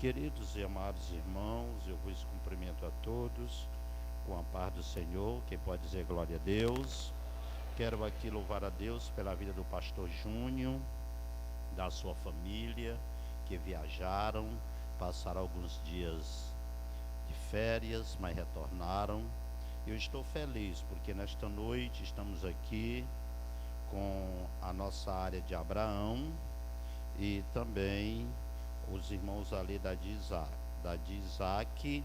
Queridos e amados irmãos, eu vos cumprimento a todos com a paz do Senhor. Quem pode dizer glória a Deus? Quero aqui louvar a Deus pela vida do pastor Júnior, da sua família, que viajaram, passaram alguns dias de férias, mas retornaram. Eu estou feliz porque nesta noite estamos aqui com a nossa área de Abraão e também os irmãos ali da de Isaac,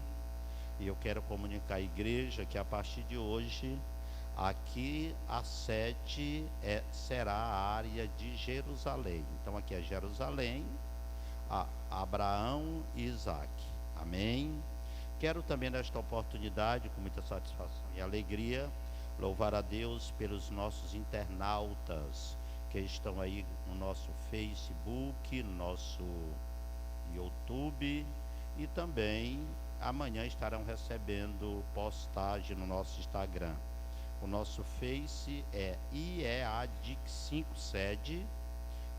e eu quero comunicar à igreja que a partir de hoje aqui a sede será a área de Jerusalém. Então aqui é Jerusalém, Abraão e Isaac. Amém? Quero também nesta oportunidade, com muita satisfação e alegria, louvar a Deus pelos nossos internautas que estão aí no nosso Facebook, no nosso YouTube, e também amanhã estarão recebendo postagem no nosso Instagram. O nosso Face é IEADIC5SED,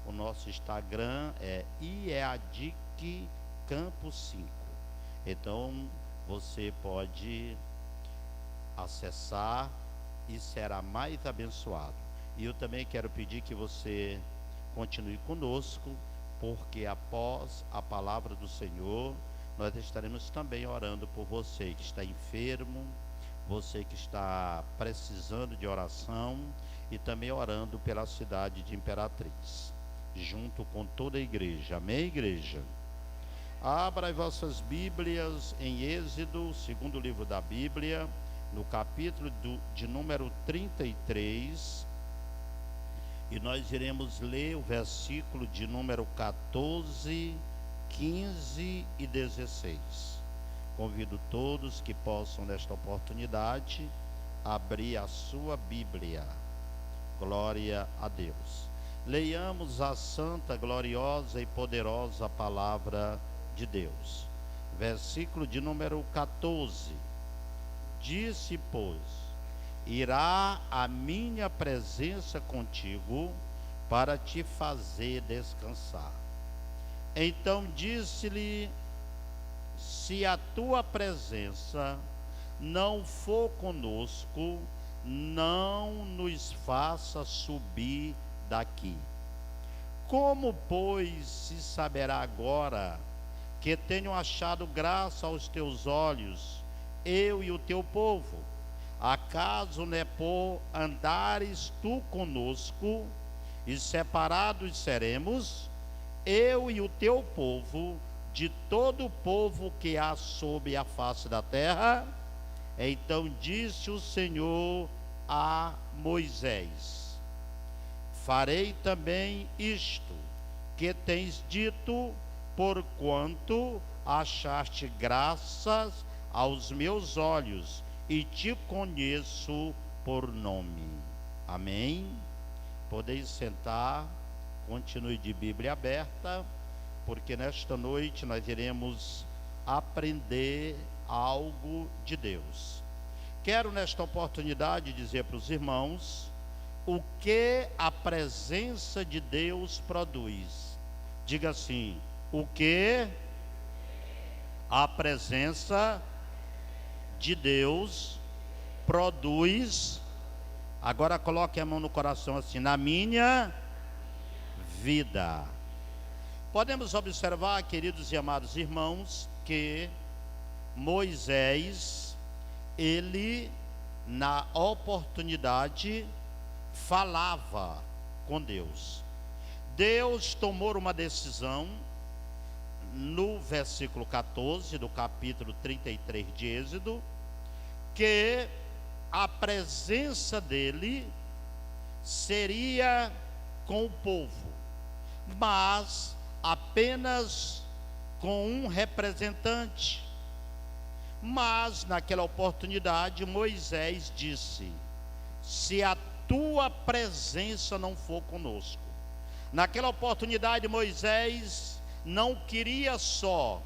o nosso Instagram é IEADIC Campo 5. Então você pode acessar e será mais abençoado. E eu também quero pedir que você continue conosco, porque após a palavra do Senhor, nós estaremos também orando por você que está enfermo, você que está precisando de oração, e também orando pela cidade de Imperatriz, junto com toda a igreja. Amém, igreja? Abra as vossas Bíblias em Êxodo, segundo livro da Bíblia, no capítulo de número 33, e nós iremos ler o versículo de número 14, 15 e 16. Convido todos que possam, nesta oportunidade, abrir a sua Bíblia. Glória a Deus. Leiamos a santa, gloriosa e poderosa palavra de Deus. Versículo de número 14. Disse, pois: irá a minha presença contigo para te fazer descansar. Então disse-lhe: se a tua presença não for conosco, não nos faça subir daqui. Como, pois, se saberá agora que tenho achado graça aos teus olhos, eu e o teu povo? Acaso não é por andares tu conosco, e separados seremos, eu e o teu povo, de todo o povo que há sob a face da terra? Então disse o Senhor a Moisés: farei também isto que tens dito, porquanto achaste graças aos meus olhos, e te conheço por nome. Amém? Podeis sentar, continue de Bíblia aberta, porque nesta noite nós iremos aprender algo de Deus. Quero nesta oportunidade dizer para os irmãos o que a presença de Deus produz. Diga assim: o que a presença de Deus produz. Agora coloque a mão no coração assim: na minha vida. Podemos observar, queridos e amados irmãos, que Moisés, ele na oportunidade falava com Deus. Deus tomou uma decisão no versículo 14 do capítulo 33 de Êxodo, que a presença dele seria com o povo, mas apenas com um representante. Mas naquela oportunidade Moisés disse: se a tua presença não for conosco. Naquela oportunidade Moisés não queria só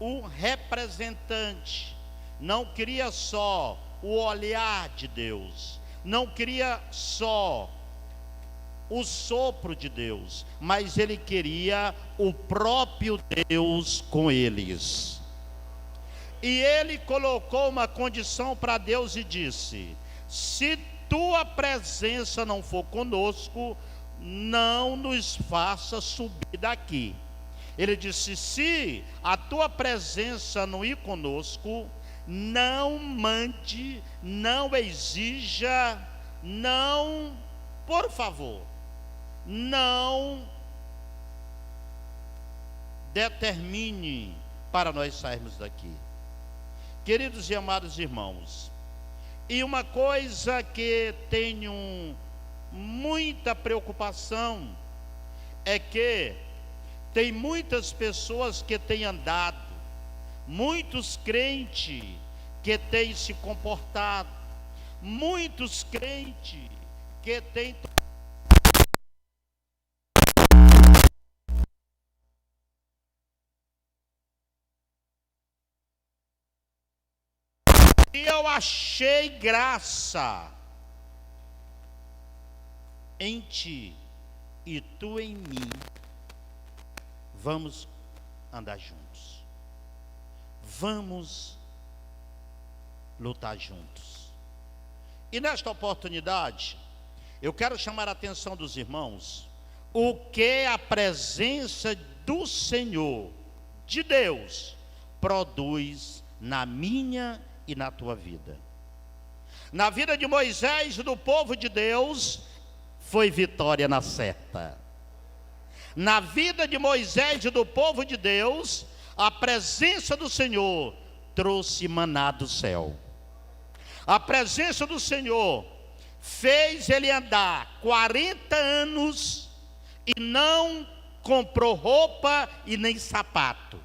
um representante, não queria só o olhar de Deus, não queria só o sopro de Deus, mas ele queria o próprio Deus com eles. E ele colocou uma condição para Deus e disse: se tua presença não for conosco, não nos faça subir daqui. Ele disse: se a tua presença não ir conosco, não mande, não exija, não, por favor, não determine para nós sairmos daqui. Queridos e amados irmãos, e uma coisa que tenho muita preocupação é que tem muitas pessoas que têm andado, muitos crentes que têm se comportado, muitos crentes que têm e eu achei graça em ti e tu em mim. Vamos andar juntos. Vamos lutar juntos. E nesta oportunidade, eu quero chamar a atenção dos irmãos o que a presença do Senhor, de Deus, produz na minha e na tua vida. Na vida de Moisés e do povo de Deus, foi vitória na seta. Na vida de Moisés e do povo de Deus, a presença do Senhor trouxe maná do céu. A presença do Senhor fez ele andar 40 anos e não comprou roupa e nem sapato.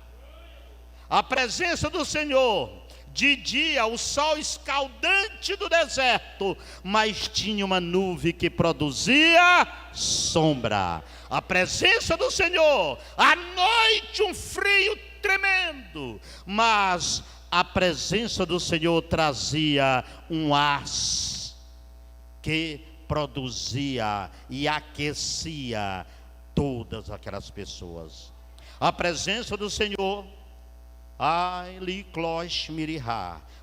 A presença do Senhor, de dia o sol escaldante do deserto, mas tinha uma nuvem que produzia sombra. A presença do Senhor, à noite um frio tremendo, mas a presença do Senhor trazia um ar que produzia e aquecia todas aquelas pessoas. A presença do Senhor,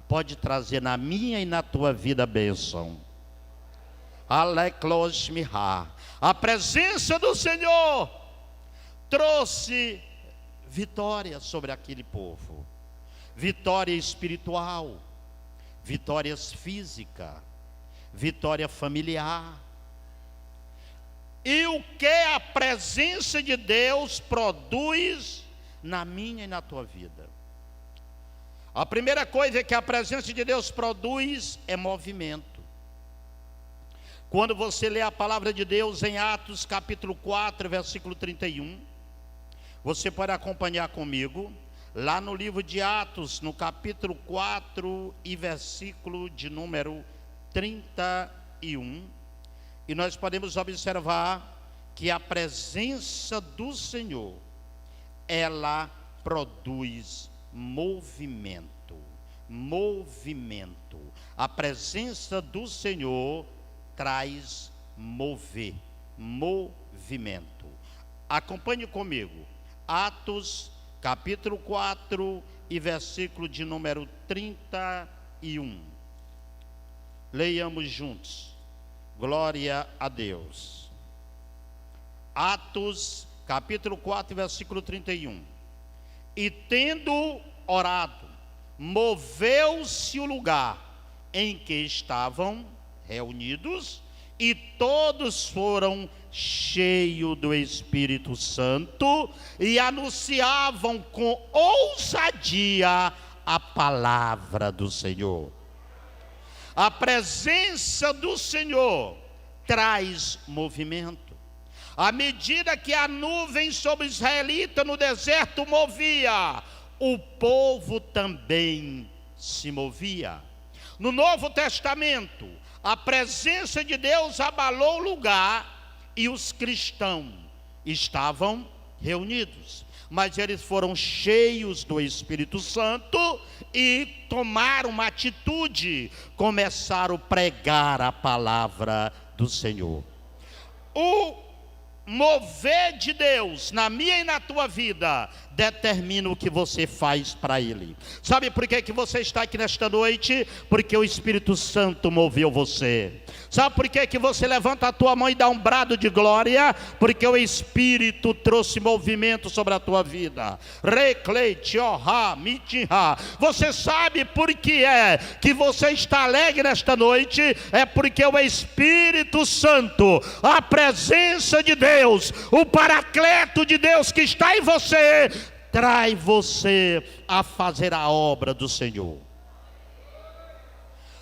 pode trazer na minha e na tua vida bênção. A presença do Senhor trouxe vitória sobre aquele povo. Vitória espiritual, vitórias físicas, vitória familiar. E o que a presença de Deus produz na minha e na tua vida? A primeira coisa que a presença de Deus produz é movimento. Quando você lê a palavra de Deus em Atos capítulo 4, versículo 31, você pode acompanhar comigo, lá no livro de Atos, no capítulo 4 e versículo de número 31, e nós podemos observar que a presença do Senhor, ela produz movimento. A presença do Senhor traz movimento. Acompanhe comigo, Atos capítulo 4 e versículo de número 31. Leiamos juntos. Glória a Deus. Atos capítulo 4, versículo 31. E tendo orado, moveu-se o lugar em que estavam reunidos, e todos foram cheios do Espírito Santo e anunciavam com ousadia a palavra do Senhor. A presença do Senhor traz movimento. À medida que a nuvem sobre os israelitas no deserto movia, o povo também se movia. No Novo Testamento, a presença de Deus abalou o lugar e os cristãos estavam reunidos. Mas eles foram cheios do Espírito Santo e tomaram uma atitude, começaram a pregar a palavra do Senhor. o mover de Deus na minha e na tua vida determina o que você faz para Ele. Sabe por que você está aqui nesta noite? Porque o Espírito Santo moveu você. Sabe por que você levanta a tua mão e dá um brado de glória? Porque o Espírito trouxe movimento sobre a tua vida. Você sabe por que é que você está alegre nesta noite? É porque o Espírito Santo, a presença de Deus, o Paracleto de Deus que está em você, traz você a fazer a obra do Senhor.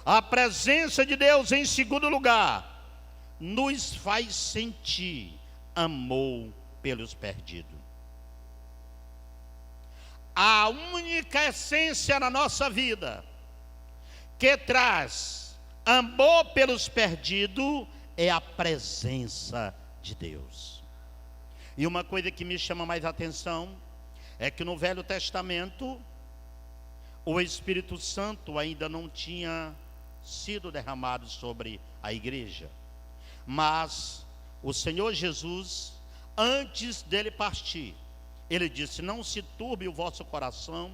A presença de Deus, em segundo lugar, nos faz sentir amor pelos perdidos. A única essência na nossa vida que traz amor pelos perdidos é a presença de Deus. E uma coisa que me chama mais atenção é que no Velho Testamento o Espírito Santo ainda não tinha sido derramado sobre a igreja, mas o Senhor Jesus, antes dele partir, ele disse: não se turbe o vosso coração,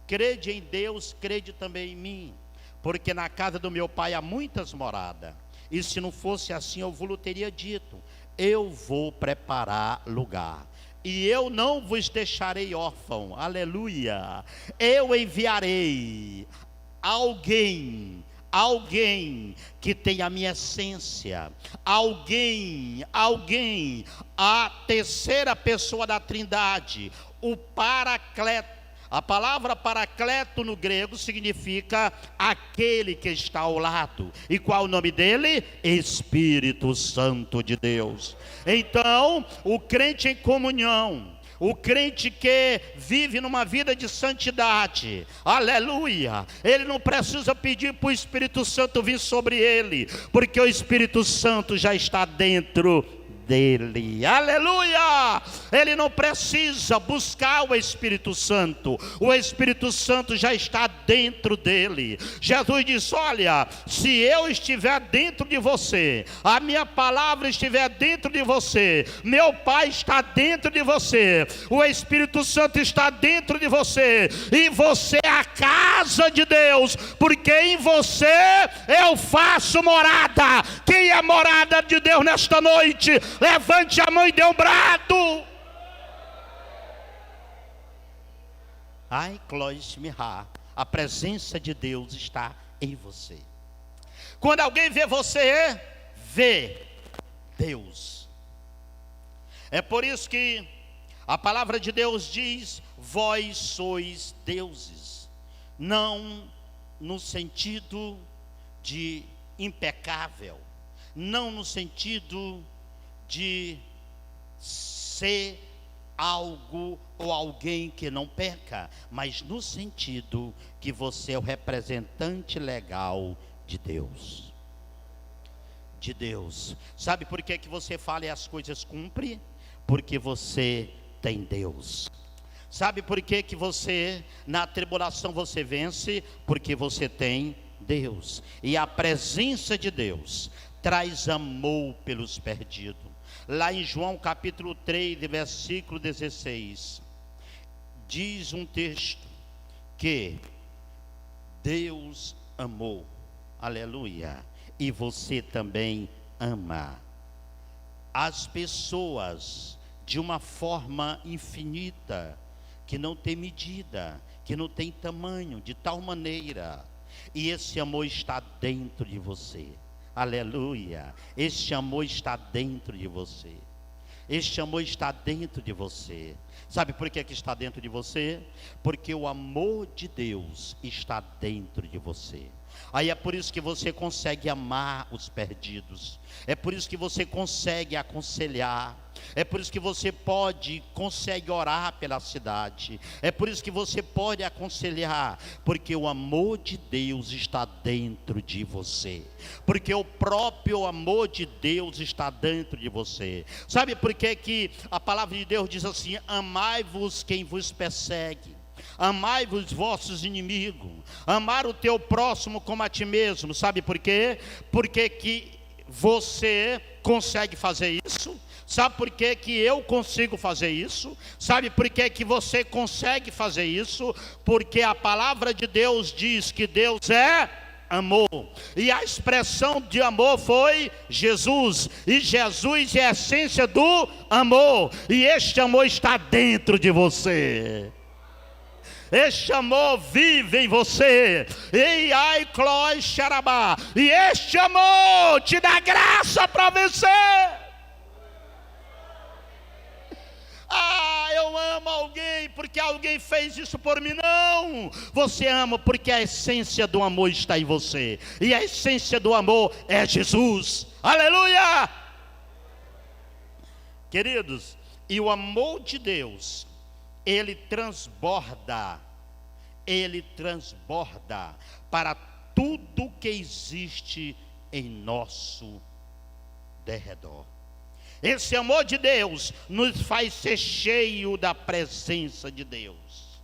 crede em Deus, crede também em mim, porque na casa do meu pai há muitas moradas, e se não fosse assim eu vos teria dito, eu vou preparar lugar, e eu não vos deixarei órfão, aleluia, eu enviarei alguém que tem a minha essência, alguém, a terceira pessoa da Trindade, o Paracleto. A palavra Paracleto no grego significa aquele que está ao lado. E qual o nome dele? Espírito Santo de Deus. Então, o crente em comunhão, o crente que vive numa vida de santidade, aleluia, ele não precisa pedir para o Espírito Santo vir sobre ele, porque o Espírito Santo já está dentro dele, aleluia. Ele não precisa buscar o Espírito Santo já está dentro dele. Jesus disse: olha, se eu estiver dentro de você, a minha palavra estiver dentro de você, meu Pai está dentro de você, o Espírito Santo está dentro de você, e você é a casa de Deus, porque em você eu faço morada. Quem é morada de Deus nesta noite? Levante a mão e dê um brado. Ai, Clois Mirá, a presença de Deus está em você. Quando alguém vê você, vê Deus. É por isso que a palavra de Deus diz: vós sois deuses. Não no sentido de impecável, não no sentido de ser algo ou alguém que não peca, mas no sentido que você é o representante legal de Deus. De Deus. Sabe por que você fala e as coisas cumprem? Porque você tem Deus. Sabe por que você na tribulação você vence? Porque você tem Deus. E a presença de Deus traz amor pelos perdidos. Lá em João capítulo 3, versículo 16, diz um texto que Deus amou, aleluia, e você também ama as pessoas de uma forma infinita, que não tem medida, que não tem tamanho, de tal maneira, e esse amor está dentro de você. Aleluia, este amor está dentro de você. Este amor está dentro de você. Sabe por que está dentro de você? Porque o amor de Deus está dentro de você. Aí é por isso que você consegue amar os perdidos. É por isso que você consegue aconselhar. É por isso que você consegue orar pela cidade. É por isso que você pode aconselhar. Porque o amor de Deus está dentro de você. Porque o próprio amor de Deus está dentro de você. Sabe por que a palavra de Deus diz assim: amai-vos quem vos persegue, amai-vos vossos inimigos, amar o teu próximo como a ti mesmo. Sabe por quê? Porque que você consegue fazer isso? Sabe por que que eu consigo fazer isso? Sabe por que que você consegue fazer isso? Porque a palavra de Deus diz que Deus é amor, e a expressão de amor foi Jesus, e Jesus é a essência do amor, e este amor está dentro de você. Este amor vive em você. E ai, Clói Xarabá. E este amor te dá graça para vencer. Ah, eu amo alguém porque alguém fez isso por mim. Não, você ama porque a essência do amor está em você. E a essência do amor é Jesus. Aleluia! Queridos, e o amor de Deus, ele transborda para tudo que existe em nosso derredor. Esse amor de Deus nos faz ser cheio da presença de Deus.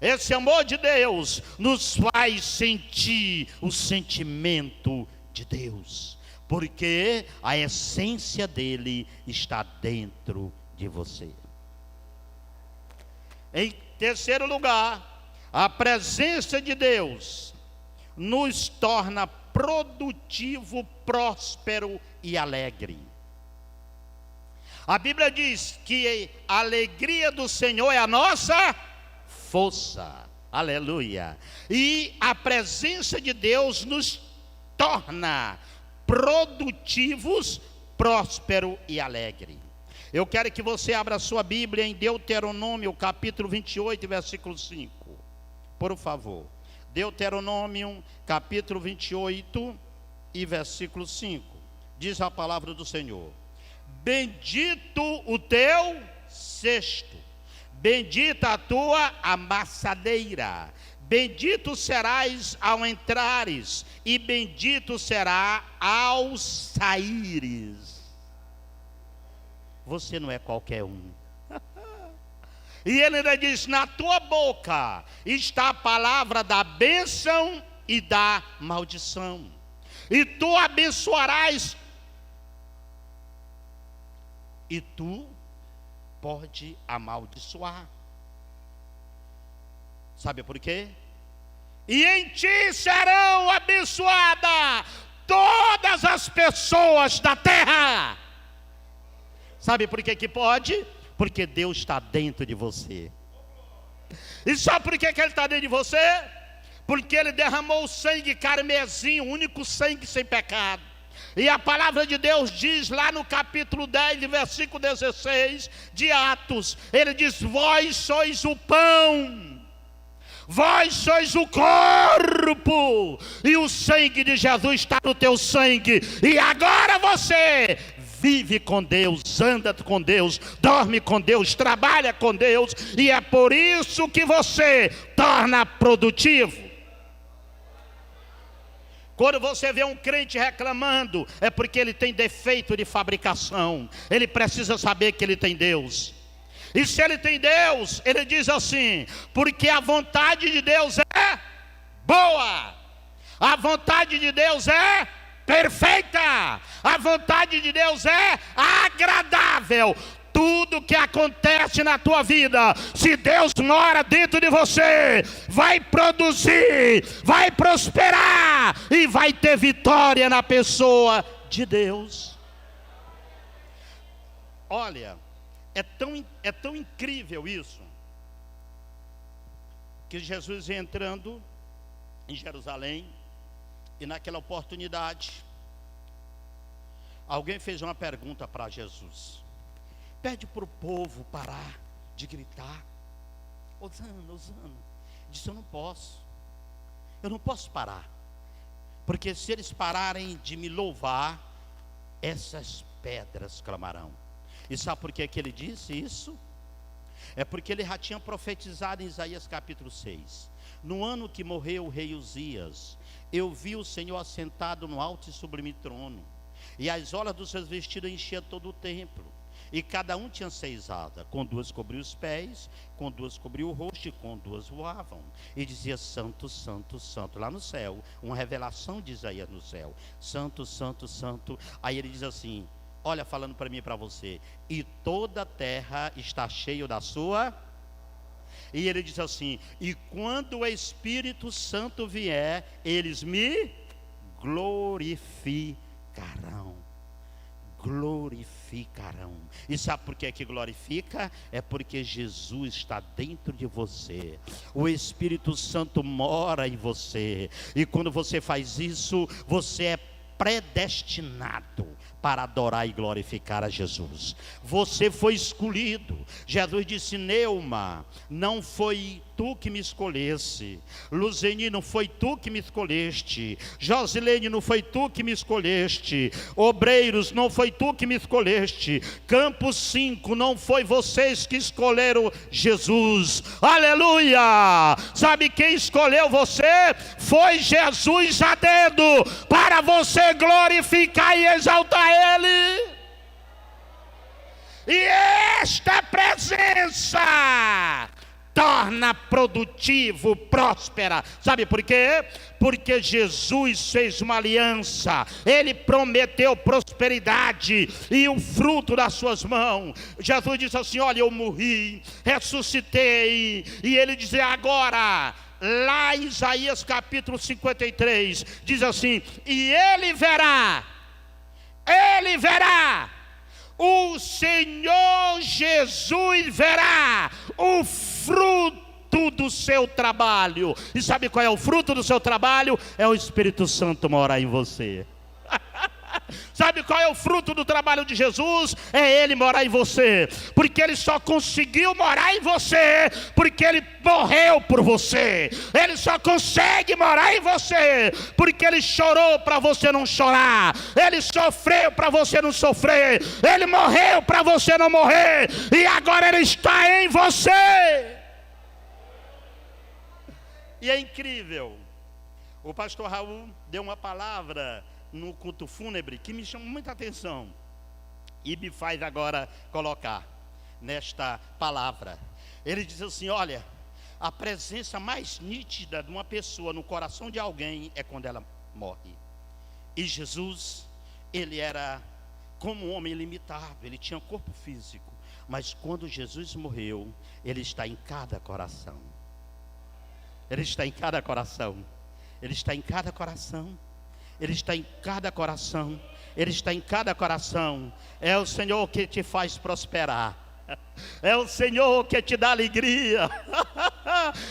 Esse amor de Deus nos faz sentir o sentimento de Deus, porque a essência dele está dentro de você. Em terceiro lugar, a presença de Deus nos torna produtivo, próspero e alegre. A Bíblia diz que a alegria do Senhor é a nossa força. Aleluia. E a presença de Deus nos torna produtivos, próspero e alegre. Eu quero que você abra a sua Bíblia em Deuteronômio, capítulo 28, versículo 5. Por favor. Deuteronômio, capítulo 28 e versículo 5. Diz a palavra do Senhor: bendito o teu cesto, bendita a tua amassadeira, bendito serás ao entrares, e bendito será ao saíres. Você não é qualquer um. E ele ainda diz: na tua boca está a palavra da bênção e da maldição, e tu abençoarás, e tu pode amaldiçoar. Sabe por quê? E em ti serão abençoadas todas as pessoas da terra. Sabe por que que pode? Porque Deus está dentro de você. E sabe por que que Ele está dentro de você? Porque Ele derramou o sangue carmesim, o único sangue sem pecado. E a palavra de Deus diz lá no capítulo 10, versículo 16 de Atos, ele diz: vós sois o pão, vós sois o corpo, e o sangue de Jesus está no teu sangue, e agora você vive com Deus, anda com Deus, dorme com Deus, trabalha com Deus, e é por isso que você torna produtivo. Quando você vê um crente reclamando, é porque ele tem defeito de fabricação. Ele precisa saber que ele tem Deus. E se ele tem Deus, ele diz assim: porque a vontade de Deus é boa, a vontade de Deus é perfeita, a vontade de Deus é agradável. Tudo que acontece na tua vida, se Deus mora dentro de você, vai produzir, vai prosperar e vai ter vitória na pessoa de Deus. Olha, é tão incrível isso, que Jesus ia entrando em Jerusalém, e naquela oportunidade, alguém fez uma pergunta para Jesus. Pede para o povo parar de gritar. Osana, disse: eu não posso parar, porque se eles pararem de me louvar, essas pedras clamarão. E sabe por que ele disse isso? É porque ele já tinha profetizado em Isaías capítulo 6. No ano que morreu o rei Uzias, eu vi o Senhor assentado no alto e sublime trono, e as orlas dos seus vestidos enchiam todo o templo. E cada um tinha 6 asas, com 2 cobriu os pés, com 2 cobriu o rosto, e com 2 voavam. E dizia: santo, santo, santo, lá no céu, uma revelação de Isaías no céu. Santo, santo, santo. Aí ele diz assim: olha, falando para mim e para você, e toda a terra está cheia da sua. E ele diz assim: e quando o Espírito Santo vier, eles me glorificarão. Glorificarão. E sabe por que glorifica? É porque Jesus está dentro de você. O Espírito Santo mora em você. E quando você faz isso, você é predestinado para adorar e glorificar a Jesus. Você foi escolhido. Jesus disse: Neuma, não foi tu que me escolhesse. Luzeni, não foi tu que me escolheste. Josilene, não foi tu que me escolheste. Obreiros, não foi tu que me escolheste. Campos 5, não foi vocês que escolheram Jesus. Aleluia! Sabe quem escolheu você? Foi Jesus a dedo, para você glorificar e exaltar Ele. E esta presença torna produtivo, próspera. Sabe por quê? Porque Jesus fez uma aliança. Ele prometeu prosperidade e o fruto das suas mãos. Jesus disse assim: olha, eu morri, ressuscitei. E ele dizia agora, lá em Isaías capítulo 53, diz assim: e ele verá, o Senhor Jesus verá o fruto do seu trabalho. E sabe qual é o fruto do seu trabalho? É o Espírito Santo morar em você. Sabe qual é o fruto do trabalho de Jesus? É Ele morar em você. Porque Ele só conseguiu morar em você porque Ele morreu por você. Ele só consegue morar em você porque Ele chorou para você não chorar. Ele sofreu para você não sofrer. Ele morreu para você não morrer. E agora Ele está em você. E é incrível. O pastor Raul deu uma palavra no culto fúnebre que me chamou muita atenção e me faz agora colocar nesta palavra. Ele diz assim: olha, a presença mais nítida de uma pessoa no coração de alguém é quando ela morre. E Jesus, ele era como um homem limitado, ele tinha um corpo físico, mas quando Jesus morreu, ele está em cada coração. Ele está em cada coração. Ele está em cada coração. Ele está em cada coração. Ele está em cada coração. É o Senhor que te faz prosperar. É o Senhor que te dá alegria.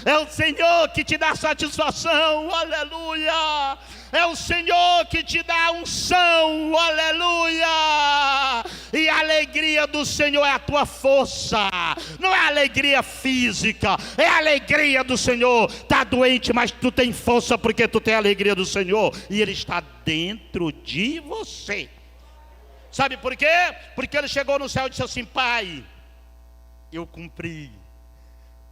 É o Senhor que te dá satisfação. Aleluia. É o Senhor que te dá unção. Aleluia. E a alegria do Senhor é a tua força. Não é alegria física, é a alegria do Senhor. Está doente, mas tu tem força porque tu tem a alegria do Senhor. E Ele está dentro de você. Sabe por quê? Porque Ele chegou no céu e disse assim: Pai, eu cumpri.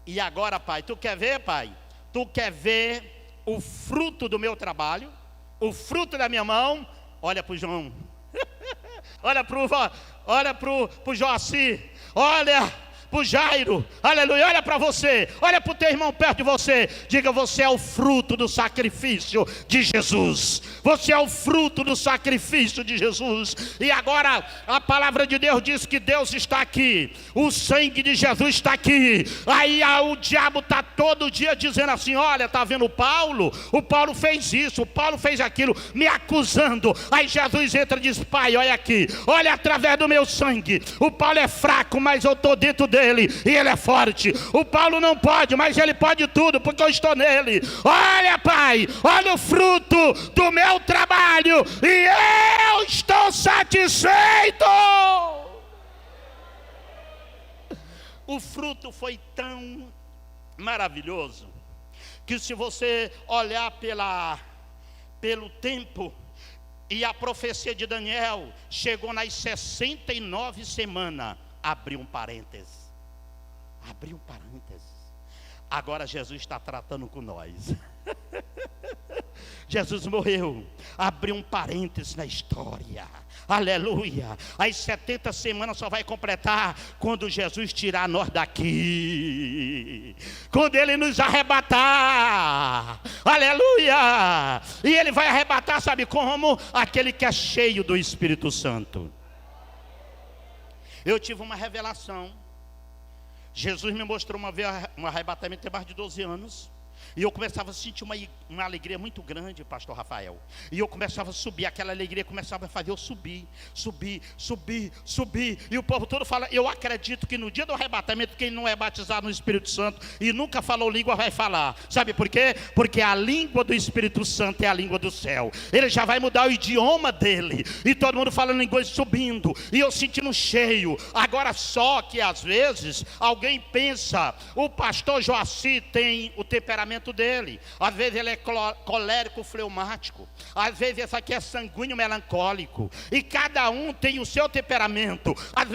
E agora, Pai, tu quer ver, Pai? Tu quer ver o fruto do meu trabalho? O fruto da minha mão? Olha para o João. Olha para o Joaci. Olha para o Jairo. Aleluia. Olha para você. Olha para o teu irmão perto de você. Diga: você é o fruto do sacrifício de Jesus. Você é o fruto do sacrifício de Jesus. E agora a palavra de Deus diz que Deus está aqui. O sangue de Jesus está aqui. Aí o diabo está todo dia dizendo assim: olha, está vendo o Paulo fez isso, o Paulo fez aquilo, me acusando. Aí Jesus entra e diz: Pai, olha aqui, olha através do meu sangue. O Paulo é fraco, mas eu estou dentro dele e ele é forte. O Paulo não pode, mas ele pode tudo porque eu estou nele. Olha, Pai, olha o fruto do meu trabalho e eu estou satisfeito. O fruto foi tão maravilhoso que, se você olhar pelo tempo, e a profecia de Daniel chegou nas 69 semanas, abriu um parênteses. Agora Jesus está tratando com nós. Jesus morreu, abriu um parênteses na história. Aleluia. As 70 semanas só vai completar quando Jesus tirar nós daqui, quando Ele nos arrebatar. Aleluia. E Ele vai arrebatar, sabe como? Aquele que é cheio do Espírito Santo. Eu tive uma revelação. Jesus me mostrou uma vez um arrebatamento de mais de 12 anos. E eu começava a sentir uma alegria muito grande, pastor Rafael. E eu começava a subir, aquela alegria começava a fazer eu subir. E o povo todo fala, eu acredito que no dia do arrebatamento, quem não é batizado no Espírito Santo e nunca falou língua vai falar. Sabe por quê? Porque a língua do Espírito Santo é a língua do céu. Ele já vai mudar o idioma dele. E todo mundo falando língua subindo. E eu sentindo cheio. Agora só que às vezes alguém pensa, o pastor Joaci tem o temperamento dele, às vezes ele é colérico, fleumático, às vezes esse aqui é sanguíneo, melancólico, e cada um tem o seu temperamento. Às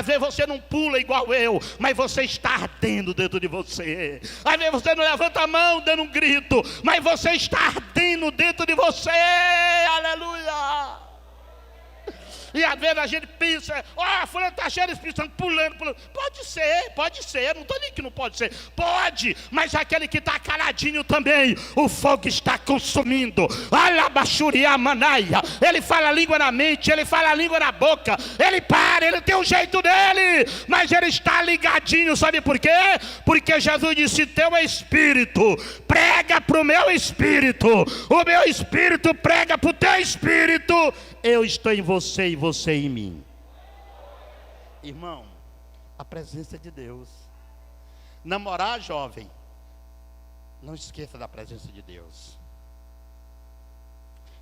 vezes você não pula igual eu, mas você está ardendo dentro de você. Às vezes você não levanta a mão dando um grito, mas você está ardendo dentro de você. Aleluia! E às vezes a gente pensa, fulano está cheio de Espírito Santo, pulando. Pode ser, não estou dizendo que não pode ser. Pode, mas aquele que está caladinho também, o fogo está consumindo. Ele fala a língua na mente, ele fala a língua na boca, ele tem o jeito dele, mas ele está ligadinho, sabe por quê? Porque Jesus disse, teu espírito prega para o meu espírito, o meu espírito prega para o teu espírito. Eu estou em você e você em mim. Irmão, a presença de Deus. Namorar, jovem, não esqueça da presença de Deus.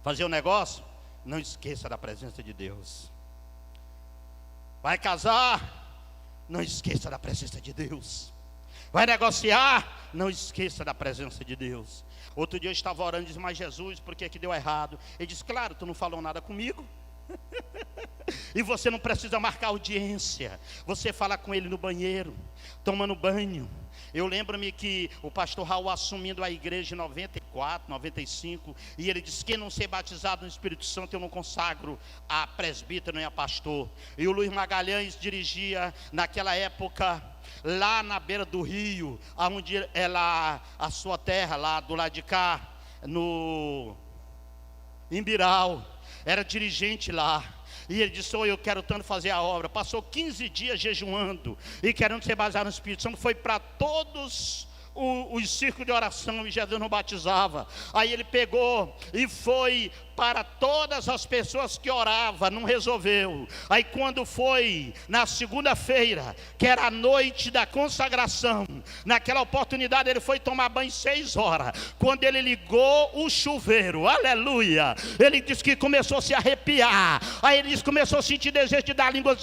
Fazer um negócio, não esqueça da presença de Deus. Vai casar, não esqueça da presença de Deus. Vai negociar, não esqueça da presença de Deus. Outro dia eu estava orando e disse, mas Jesus, por que deu errado? Ele disse, claro, tu não falou nada comigo. E você não precisa marcar audiência. Você fala com ele no banheiro, tomando banho. Eu lembro-me que o pastor Raul assumindo a igreja em 94, 95, e ele disse, quem não ser batizado no Espírito Santo eu não consagro a presbítero nem a pastor. E o Luiz Magalhães dirigia naquela época lá na beira do rio, onde é lá a sua terra, lá do lado de cá, no Imbiral, era dirigente lá. E ele disse, eu quero tanto fazer a obra. Passou 15 dias jejuando e querendo ser baseado no Espírito Santo. Foi para todos os círculos de oração e Jesus não batizava. Aí ele pegou e foi para todas as pessoas que oravam, não resolveu. Aí quando foi na segunda-feira, que era a noite da consagração, naquela oportunidade ele foi tomar banho 6 horas. Quando ele ligou o chuveiro, aleluia, ele disse que começou a se arrepiar. Aí ele disse que começou a sentir desejo de dar língua,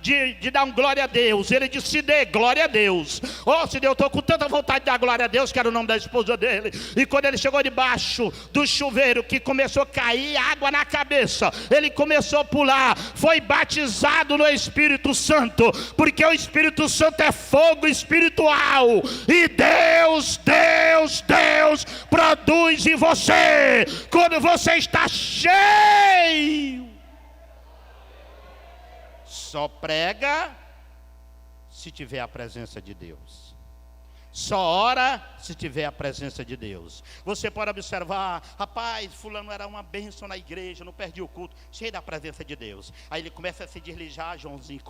de dar um glória a Deus. Ele disse, se dê glória a Deus. Se Deus, eu estou com tanta vontade de dar glória a Deus, que era o nome da esposa dele. E quando ele chegou debaixo do chuveiro, que começou a cair água na cabeça, ele começou a pular, foi batizado no Espírito Santo, porque o Espírito Santo é fogo espiritual, e Deus produz em você, quando você está cheio. Só prega se tiver a presença de Deus. Só ora se tiver a presença de Deus. Você pode observar, rapaz, fulano era uma bênção na igreja, não perdi o culto, cheio da presença de Deus. Aí ele começa a se deslijar, Joãozinho,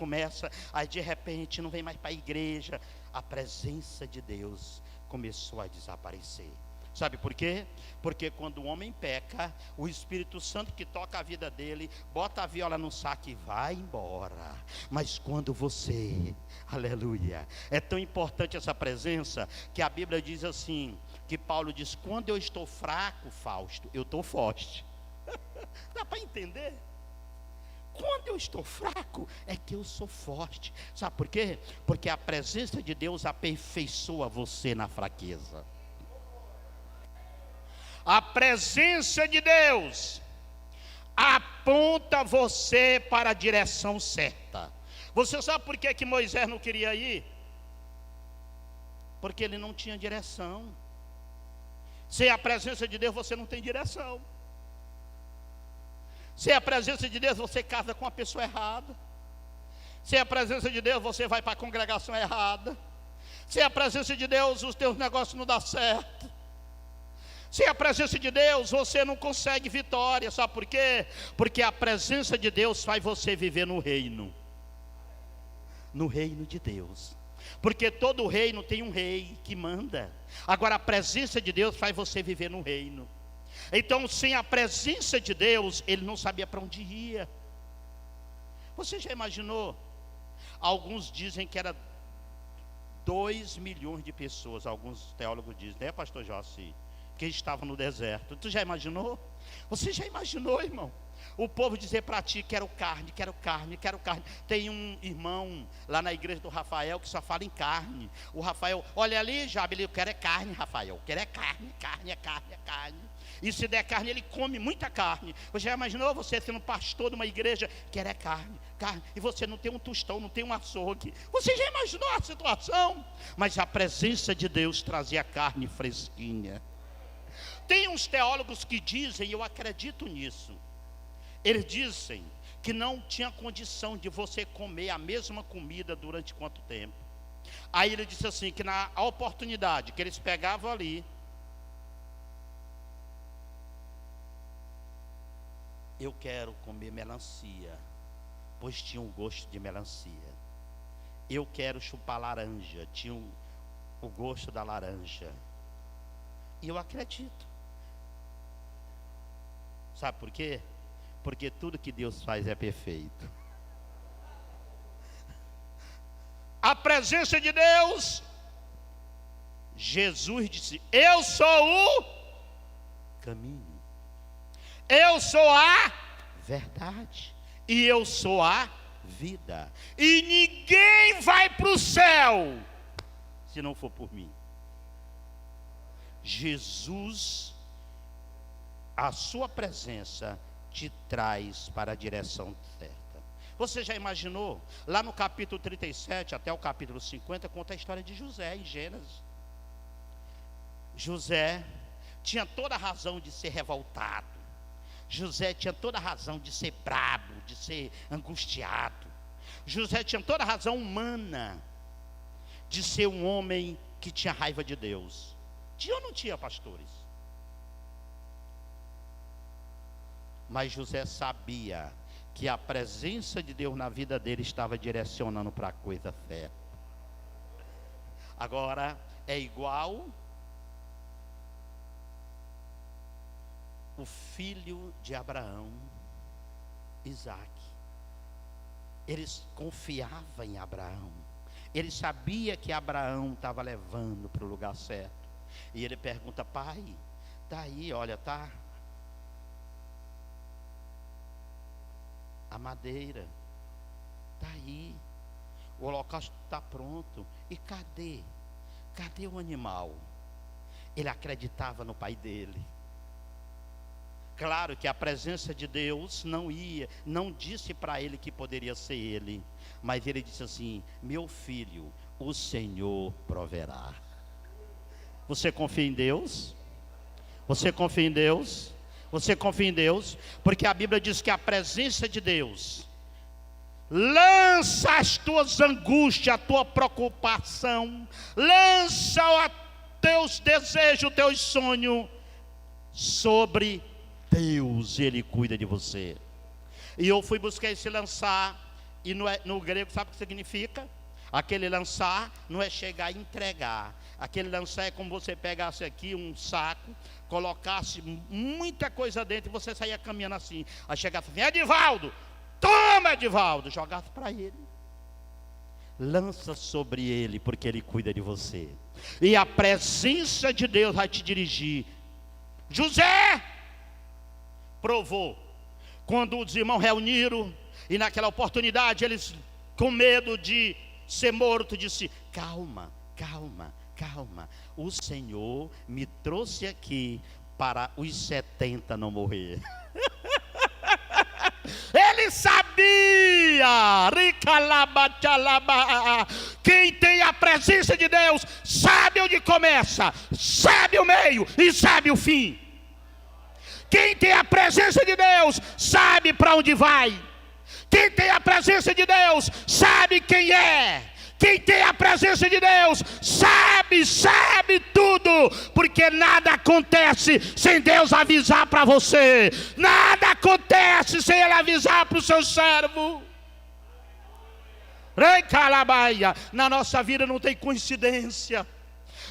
aí de repente não vem mais para a igreja. A presença de Deus começou a desaparecer. Sabe por quê? Porque quando o homem peca, o Espírito Santo que toca a vida dele, bota a viola no saco e vai embora. Mas quando você, aleluia, é tão importante essa presença, que a Bíblia diz assim, que Paulo diz, quando eu estou fraco, Fausto, eu estou forte. Dá para entender? Quando eu estou fraco, é que eu sou forte. Sabe por quê? Porque a presença de Deus aperfeiçoa você na fraqueza. A presença de Deus aponta você para a direção certa. Você sabe por que Moisés não queria ir? Porque ele não tinha direção. Sem a presença de Deus você não tem direção. Sem a presença de Deus você casa com a pessoa errada. Sem a presença de Deus você vai para a congregação errada. Sem a presença de Deus os teus negócios não dão certo. Sem a presença de Deus você não consegue vitória. Sabe por quê? Porque a presença de Deus faz você viver no reino. no reino de Deus. Porque todo reino tem um rei que manda. Agora a presença de Deus faz você viver no reino. Então, sem a presença de Deus, ele não sabia para onde ia. Você já imaginou? Alguns dizem que era 2 milhões de pessoas. Alguns teólogos dizem, né, pastor Jossi, que estavam no deserto. Tu já imaginou? Você já imaginou, irmão? O povo dizer para ti, quero carne, quero carne, quero carne. Tem um irmão lá na igreja do Rafael que só fala em carne. O Rafael, olha ali, Jabe, eu quero é carne, Rafael. Quero é carne, carne, é carne, é carne. E se der carne, ele come muita carne. Você já imaginou você sendo pastor de uma igreja, quer é carne, carne, e você não tem um tostão, não tem um açougue. Você já imaginou a situação? Mas a presença de Deus trazia carne fresquinha. Tem uns teólogos que dizem, e eu acredito nisso, eles dizem que não tinha condição de você comer a mesma comida durante quanto tempo. Aí ele disse assim, que na oportunidade que eles pegavam ali, eu quero comer melancia, pois tinha um gosto de melancia. Eu quero chupar laranja, tinha o gosto da laranja. E eu acredito. Sabe por quê? Porque tudo que Deus faz é perfeito. A presença de Deus, Jesus disse, eu sou o caminho, eu sou a verdade, e eu sou a vida, e ninguém vai para o céu se não for por mim. Jesus, a sua presença te traz para a direção certa. Você já imaginou? Lá no capítulo 37 até o capítulo 50 conta a história de José em Gênesis. José tinha toda a razão de ser revoltado. José tinha toda a razão de ser brabo, de ser angustiado. José tinha toda a razão humana de ser um homem que tinha raiva de Deus. Tinha ou não tinha, pastores? Mas José sabia que a presença de Deus na vida dele estava direcionando para a coisa certa. Agora é igual o filho de Abraão, Isaac. Eles confiavam em Abraão. Ele sabia que Abraão estava levando para o lugar certo. E ele pergunta, pai, está aí, olha, tá a madeira, está aí, o holocausto está pronto, e cadê o animal? Ele acreditava no pai dele. Claro que a presença de Deus não disse para ele que poderia ser ele, mas ele disse assim, meu filho, o Senhor proverá. Você confia em Deus? Você confia em Deus? Você confia em Deus? Porque a Bíblia diz que a presença de Deus lança as tuas angústias, a tua preocupação, lança os teus desejos, os teus sonhos sobre Deus. Ele cuida de você. E eu fui buscar esse lançar, e no grego sabe o que significa? Aquele lançar não é chegar e entregar. Aquele lançar é como você pegasse aqui um saco, colocasse muita coisa dentro e você saía caminhando assim. Aí chegasse assim, Edivaldo, toma Edivaldo, jogasse para ele. Lança sobre ele, porque ele cuida de você. E a presença de Deus vai te dirigir. José provou. Quando os irmãos reuniram, e naquela oportunidade eles, com medo de ser morto, disse, calma, calma, calma, o Senhor me trouxe aqui para os 70 não morrer. Ele sabia, quem tem a presença de Deus sabe onde começa, sabe o meio e sabe o fim. Quem tem a presença de Deus sabe para onde vai. Quem tem a presença de Deus sabe quem é. Quem tem a presença de Deus sabe tudo, porque nada acontece sem Deus avisar para você. Nada acontece sem Ele avisar para o seu servo. Recalabaia. Na nossa vida não tem coincidência.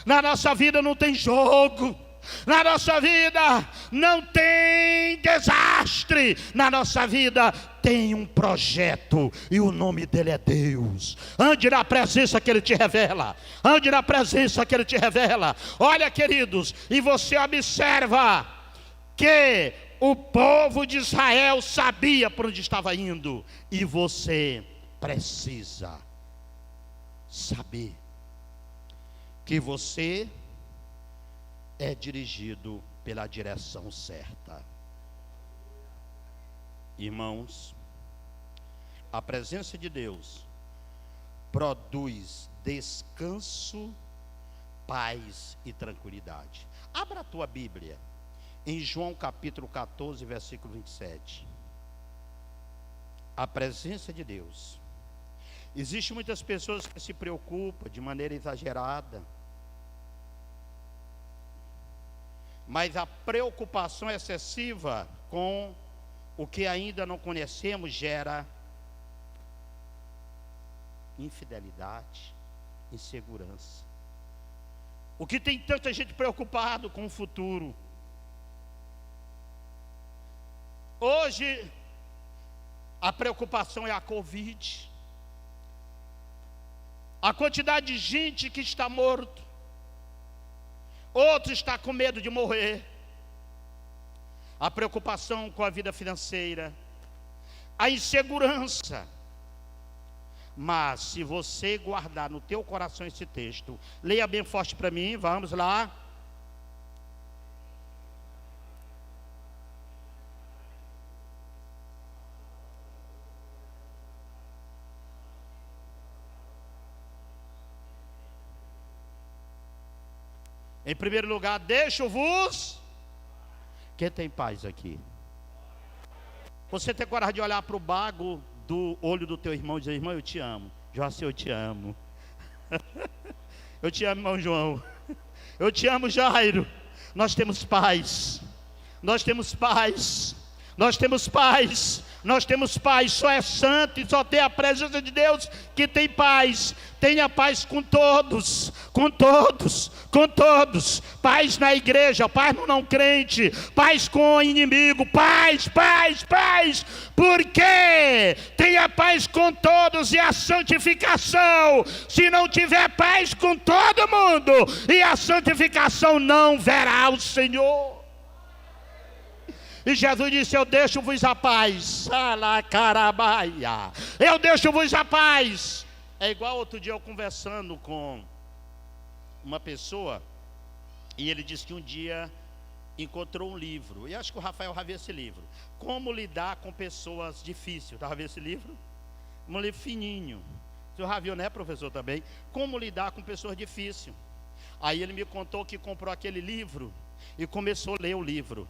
Na nossa vida não tem jogo. Na nossa vida não tem desastre. Na nossa vida tem um projeto, e o nome dele é Deus. Ande na presença que ele te revela. Ande na presença que ele te revela. Olha, queridos, e você observa que o povo de Israel sabia por onde estava indo, e você precisa saber que você é dirigido pela direção certa. Irmãos, a presença de Deus produz descanso, paz e tranquilidade. Abra a tua Bíblia em João capítulo 14, versículo 27. A presença de Deus. Existem muitas pessoas que se preocupam de maneira exagerada, mas a preocupação excessiva com o que ainda não conhecemos gera infidelidade, insegurança. O que tem tanta gente preocupado com o futuro? Hoje, a preocupação é a Covid. A quantidade de gente que está morto. Outro está com medo de morrer. A preocupação com a vida financeira. A insegurança. Mas se você guardar no teu coração esse texto, leia bem forte para mim, vamos lá. Em primeiro lugar, deixo-vos. Quem tem paz aqui? Você tem coragem de olhar para o bago do olho do teu irmão e dizer: irmão, eu te amo. Joacir, eu te amo. Eu te amo, irmão João. Eu te amo, Jairo. Nós temos paz. Nós temos paz. Nós temos paz. Nós temos paz. Só é santo e só tem a presença de Deus que tem paz. Tenha paz com todos, com todos, com todos. Paz na igreja, paz no não crente, paz com o inimigo, paz, paz, paz. Porque tenha paz com todos e a santificação. Se não tiver paz com todo mundo e a santificação, não verá o Senhor. E Jesus disse: eu deixo-vos a paz. Eu deixo-vos a paz. É igual outro dia eu conversando com uma pessoa, e ele disse que um dia encontrou um livro, e acho que o Rafael já viu esse livro, Como Lidar com Pessoas Difíceis. Já viu esse livro? Um livro fininho. Você já viu, né, professor, também? Como Lidar com Pessoas Difíceis. Aí ele me contou que comprou aquele livro e começou a ler o livro.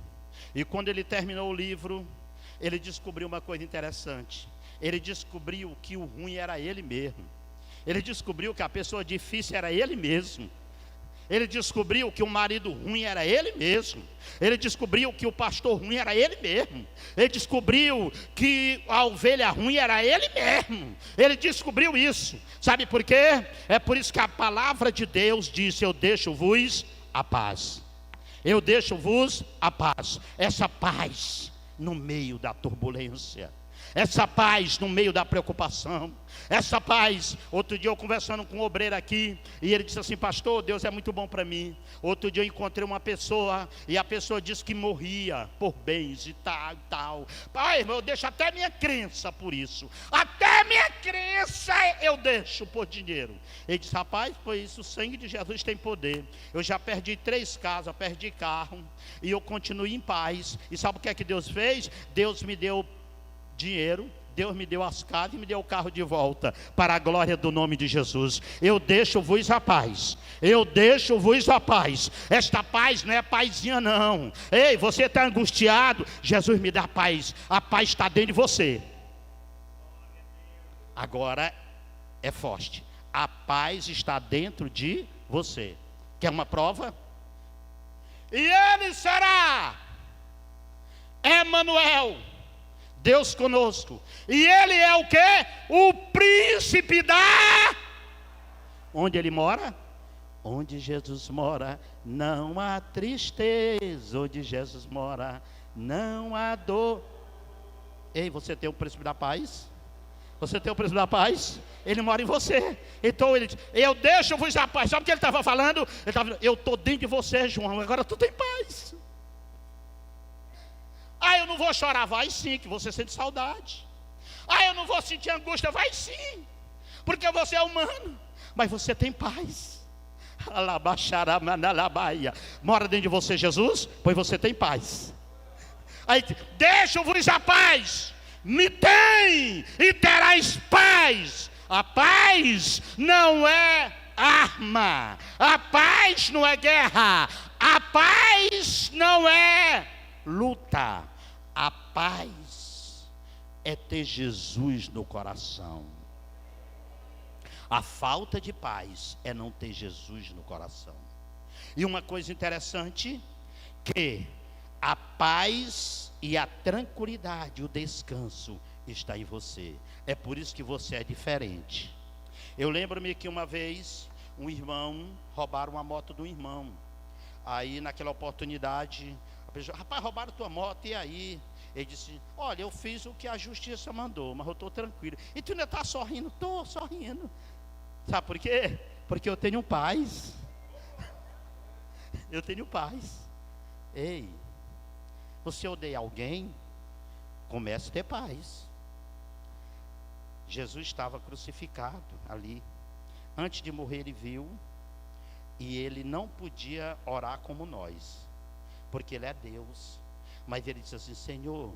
E quando ele terminou o livro, ele descobriu uma coisa interessante. Ele descobriu que o ruim era ele mesmo. Ele descobriu que a pessoa difícil era ele mesmo. Ele descobriu que o marido ruim era ele mesmo. Ele descobriu que o pastor ruim era ele mesmo. Ele descobriu que a ovelha ruim era ele mesmo. Ele descobriu isso. Sabe por quê? É por isso que a palavra de Deus disse: eu deixo-vos a paz. Eu deixo-vos a paz. Essa paz no meio da turbulência. Essa paz no meio da preocupação. Essa paz. Outro dia eu conversando com um obreiro aqui, e ele disse assim: pastor, Deus é muito bom para mim. Outro dia eu encontrei uma pessoa, e a pessoa disse que morria por bens e tal e tal. Pai, irmão, eu deixo até minha crença por isso. Até minha crença eu deixo por dinheiro. Ele disse: rapaz, por isso o sangue de Jesus tem poder. Eu já perdi 3 casas, perdi carro, e eu continuo em paz. E sabe o que é que Deus fez? Deus me deu dinheiro, Deus me deu as casas e me deu o carro de volta, para a glória do nome de Jesus. Eu deixo-vos a paz. Eu deixo-vos a paz. Esta paz não é pazinha não. Ei, você está angustiado? Jesus me dá paz. A paz está dentro de você. Agora é forte. A paz está dentro de você. Quer uma prova? E ele será Emanuel, Deus conosco. E Ele é o quê? O príncipe da... Onde Ele mora? Onde Jesus mora, não há tristeza. Onde Jesus mora, não há dor. Ei, você tem o príncipe da paz? Você tem o príncipe da paz? Ele mora em você. Então ele diz, eu deixo-vos a paz. Sabe o que ele estava falando? Ele estava falando, eu estou dentro de você, João, agora tu tem paz. Ah, eu não vou chorar. Vai sim, que você sente saudade. Ah, eu não vou sentir angústia. Vai sim, porque você é humano. Mas você tem paz. Mora dentro de você, Jesus, pois você tem paz. Aí, deixo-vos a paz, me tem e terás paz. A paz não é arma, a paz não é guerra, a paz não é luta, a paz é ter Jesus no coração. A falta de paz é não ter Jesus no coração. E uma coisa interessante, que a paz e a tranquilidade, o descanso está em você. É por isso que você é diferente. Eu lembro-me que uma vez um irmão, roubaram uma moto do irmão. Aí naquela oportunidade, a pessoa, rapaz, roubaram tua moto, e aí? Ele disse, olha, eu fiz o que a justiça mandou, mas eu estou tranquilo. E tu ainda está sorrindo? Estou sorrindo. Sabe por quê? Porque eu tenho paz. Eu tenho paz. Ei, você odeia alguém? Comece a ter paz. Jesus estava crucificado ali. Antes de morrer ele viu. E ele não podia orar como nós, porque ele é Deus. Mas ele disse assim, Senhor,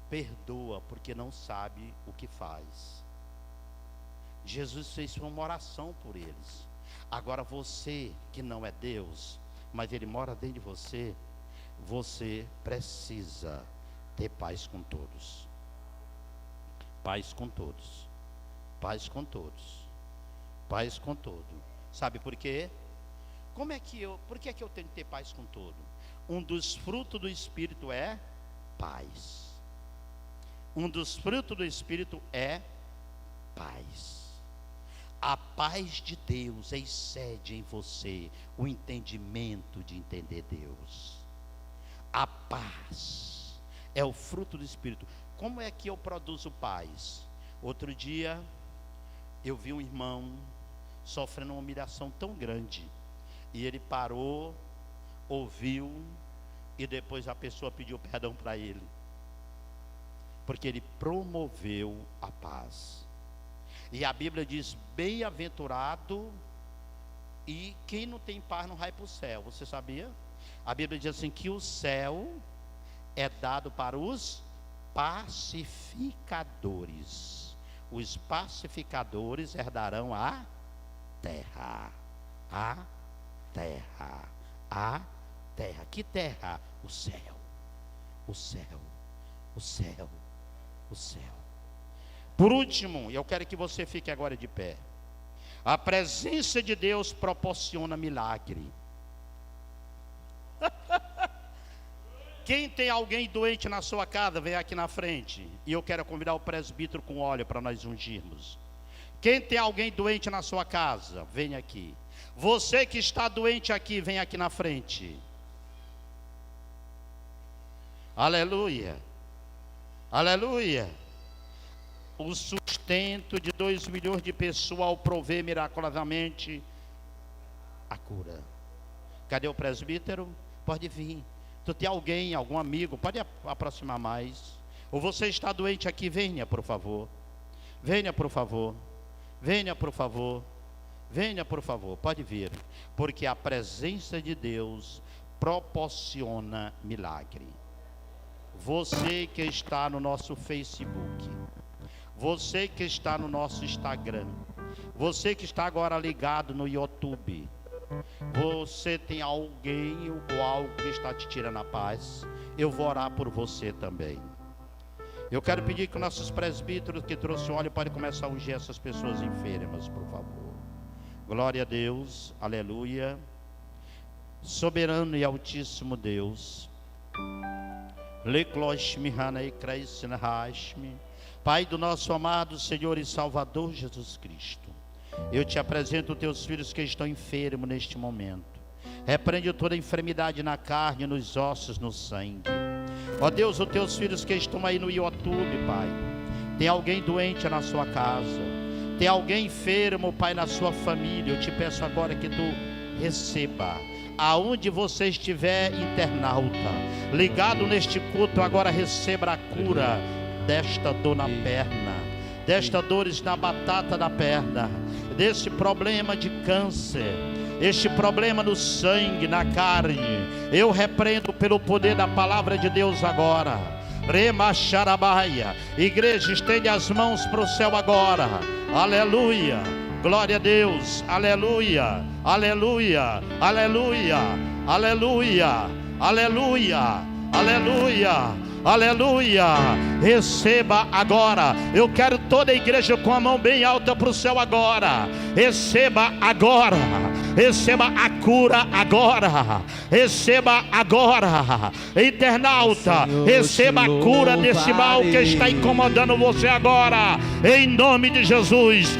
perdoa, porque não sabe o que faz. Jesus fez uma oração por eles. Agora você que não é Deus, mas Ele mora dentro de você, você precisa ter paz com todos. Paz com todos. Paz com todos. Paz com todo. Sabe por quê? Por que é que eu tenho que ter paz com todo? Um dos frutos do Espírito é paz. Um dos frutos do Espírito é paz. A paz de Deus excede em você o entendimento de entender Deus. A paz é o fruto do Espírito. Como é que eu produzo paz? Outro dia eu vi um irmão sofrendo uma humilhação tão grande, e ele parou, ouviu, e depois a pessoa pediu perdão para ele, porque ele promoveu a paz. E a Bíblia diz, bem-aventurado, e quem não tem paz não vai para o céu. Você sabia? A Bíblia diz assim, que o céu é dado para os pacificadores. Os pacificadores herdarão a terra. A terra. A terra. Que terra? O céu. O céu. O céu. O céu. Por último, eu quero que você fique agora de pé. A presença de Deus proporciona milagre. Quem tem alguém doente na sua casa, vem aqui na frente. E eu quero convidar o presbítero com óleo para nós ungirmos. Quem tem alguém doente na sua casa, vem aqui. Você que está doente aqui, vem aqui na frente. Aleluia. Aleluia. O sustento de 2 milhões de pessoas ao prover miraculosamente a cura. Cadê o presbítero? Pode vir. Tu tem alguém, algum amigo, pode aproximar mais. Ou você está doente aqui, venha por favor. Venha por favor. Venha por favor. Venha por favor, pode vir. Porque a presença de Deus proporciona milagre. Você que está no nosso Facebook, você que está no nosso Instagram, você que está agora ligado no YouTube, você tem alguém ou algo que está te tirando a paz, eu vou orar por você também. Eu quero pedir que nossos presbíteros que trouxe óleo podem começar a ungir essas pessoas enfermas, por favor. Glória a Deus, aleluia. Soberano e altíssimo Deus, Pai do nosso amado Senhor e Salvador Jesus Cristo, eu te apresento os teus filhos que estão enfermos neste momento. Repreende toda enfermidade na carne, nos ossos, no sangue. Ó Deus, os teus filhos que estão aí no YouTube, Pai, tem alguém doente na sua casa, tem alguém enfermo, Pai, na sua família. Eu te peço agora que tu receba, aonde você estiver, internauta, ligado neste culto, agora receba a cura desta dor na perna, desta dores na batata da perna, desse problema de câncer, este problema no sangue, na carne. Eu repreendo pelo poder da palavra de Deus agora. Remacharabaia. Igreja, estende as mãos para o céu agora. Aleluia. Glória a Deus. Aleluia. Aleluia. Aleluia. Aleluia. Aleluia. Aleluia. Aleluia. Receba agora. Eu quero toda a igreja com a mão bem alta para o céu agora. Receba agora. Receba a cura agora. Receba agora. Internauta, receba a cura desse mal que está incomodando você agora. Em nome de Jesus.